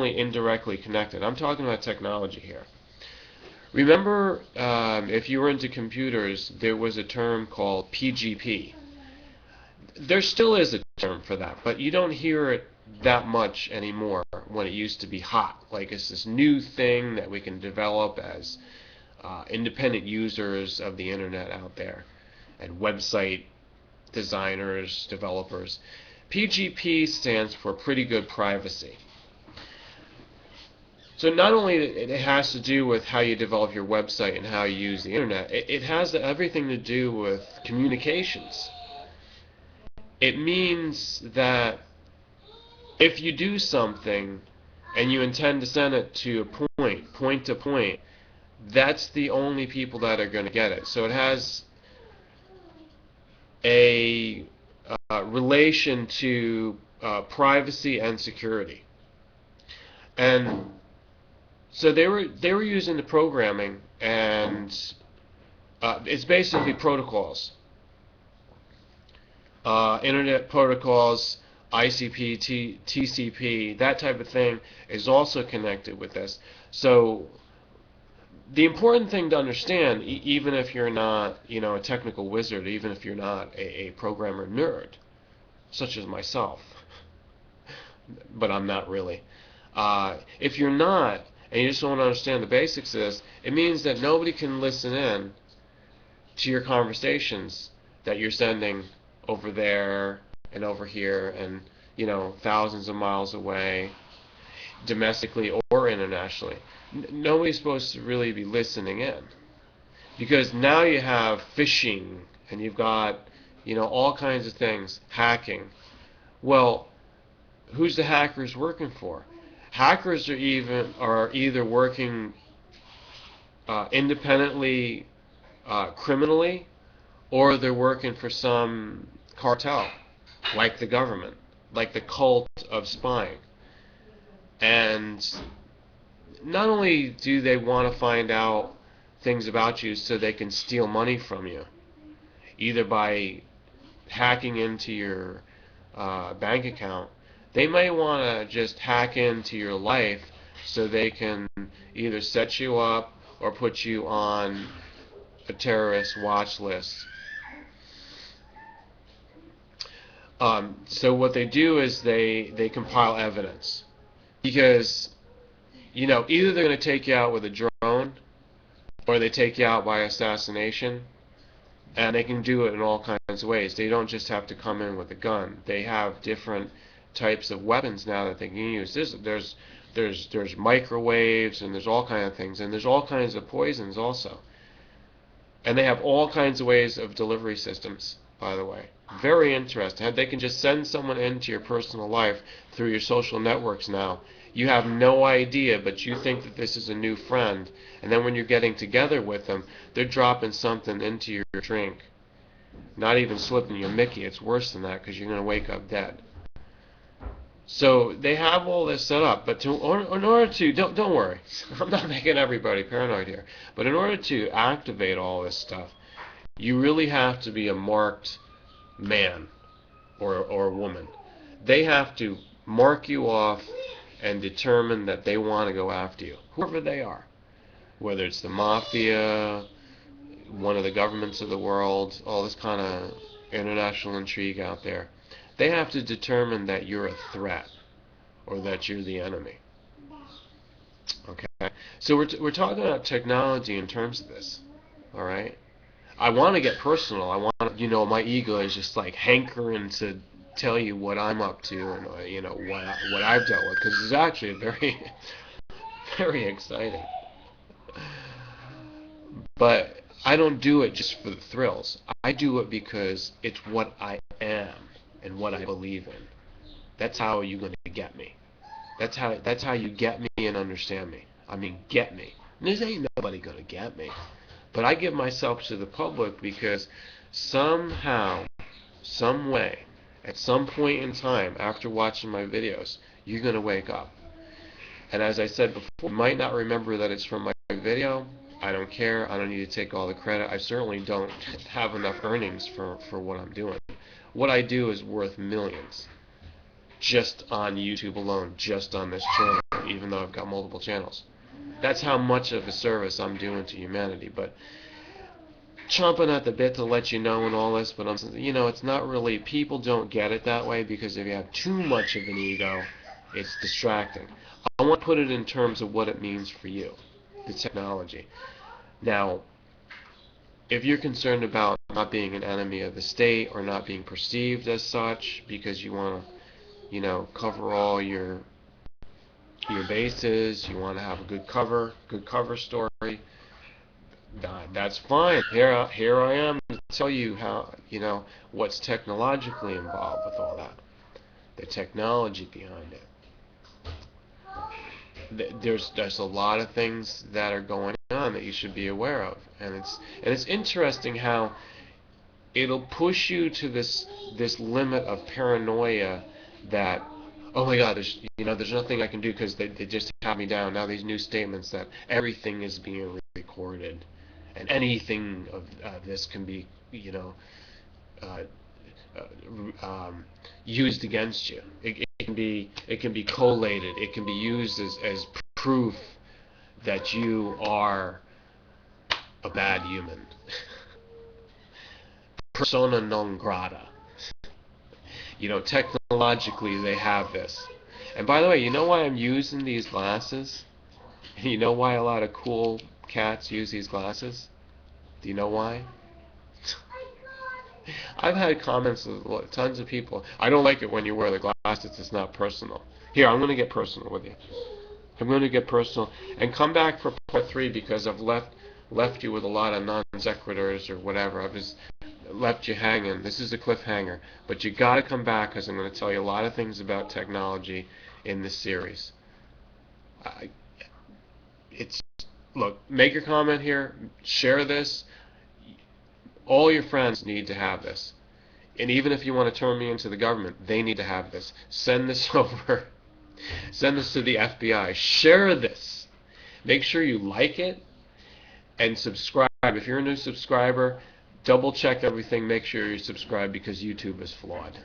definitely indirectly connected. I'm talking about technology here. Remember, if you were into computers, there was a term called PGP. There still is a term for that, but you don't hear it that much anymore when it used to be hot. Like it's this new thing that we can develop as independent users of the internet out there, and website designers, developers. PGP stands for pretty good privacy. So not only it has to do with how you develop your website and how you use the internet, it has everything to do with communications. It means that if you do something and you intend to send it to a point to point, that's the only people that are going to get it. So it has a relation to privacy and security. And so they were using the programming, and it's basically protocols. Internet protocols, ICP, TCP, that type of thing is also connected with this. So the important thing to understand, even if you're not, a technical wizard, even if you're not a programmer nerd, such as myself, but I'm not really. If you're not, and you just don't understand the basics of this, it means that nobody can listen in to your conversations that you're sending over there and over here and, thousands of miles away, domestically or internationally. Nobody's supposed to really be listening in, because now you have phishing and you've got, all kinds of things, hacking. Well, who's the hackers working for? Hackers are either working independently, criminally, or they're working for some cartel, like the government, like the cult of spying. And not only do they want to find out things about you so they can steal money from you, either by hacking into your bank account, they may want to just hack into your life so they can either set you up or put you on a terrorist watch list. So what they do is they compile evidence, because either they're going to take you out with a drone or they take you out by assassination, and they can do it in all kinds of ways. They don't just have to come in with a gun. They have different types of weapons now that they can use. There's microwaves, and there's all kinds of things, and there's all kinds of poisons also. And they have all kinds of ways of delivery systems, by the way. Very interesting. They can just send someone into your personal life through your social networks now. You have no idea, but you think that this is a new friend, and then when you're getting together with them, they're dropping something into your drink. Not even slipping you a Mickey. It's worse than that, because you're going to wake up dead. So they have all this set up, but in order to, don't worry, I'm not making everybody paranoid here, but in order to activate all this stuff, you really have to be a marked man or woman. They have to mark you off and determine that they want to go after you, whoever they are, whether it's the mafia, one of the governments of the world, all this kind of international intrigue out there. They have to determine that you're a threat or that you're the enemy. Okay? So we're talking about technology in terms of this. All right? I want to get personal. I want, my ego is just like hankering to tell you what I'm up to and, what I've dealt with, because it's actually very, very exciting. But I don't do it just for the thrills. I do it because it's what I am and what I believe in. That's how you're going to get me. That's how you get me and understand me. I mean, get me. And there ain't nobody going to get me. But I give myself to the public because somehow, some way, at some point in time after watching my videos, you're going to wake up. And as I said before, you might not remember that it's from my video. I don't care. I don't need to take all the credit. I certainly don't have enough earnings for what I'm doing. What I do is worth millions. just on YouTube alone, just on this channel, even though I've got multiple channels. That's how much of a service I'm doing to humanity. But chomping at the bit to let you know and all this, but it's not really, people don't get it that way, because if you have too much of an ego, it's distracting. I want to put it in terms of what it means for you, the technology. Now, if you're concerned about not being an enemy of the state or not being perceived as such because you want to, cover all your bases, you want to have a good cover story, that's fine. Here I am to tell you how, what's technologically involved with all that, the technology behind it. There's a lot of things that are going on that you should be aware of, and it's interesting how it'll push you to this limit of paranoia that, oh my God, there's nothing I can do because they just have me down. Now these new statements that everything is being recorded, and anything of this can be used against you. It can be collated. It can be used as proof that you are a bad human. Persona non grata. Technologically they have this. And by the way, you know why I'm using these glasses? You know why a lot of cool cats use these glasses? Do you know why? I've had comments of tons of people. I don't like it when you wear the glasses. It's not personal. Here, I'm going to get personal with you. I'm going to get personal and come back for part 3, because I've left you with a lot of non sequiturs or whatever. I've just left you hanging. This is a cliffhanger, but you got to come back, because I'm going to tell you a lot of things about technology in this series. Look, make your comment here, share this. All your friends need to have this. And even if you want to turn me into the government, they need to have this. Send this over. Send this to the FBI. Share this. Make sure you like it and subscribe. If you're a new subscriber, double check everything. Make sure you subscribe, because YouTube is flawed.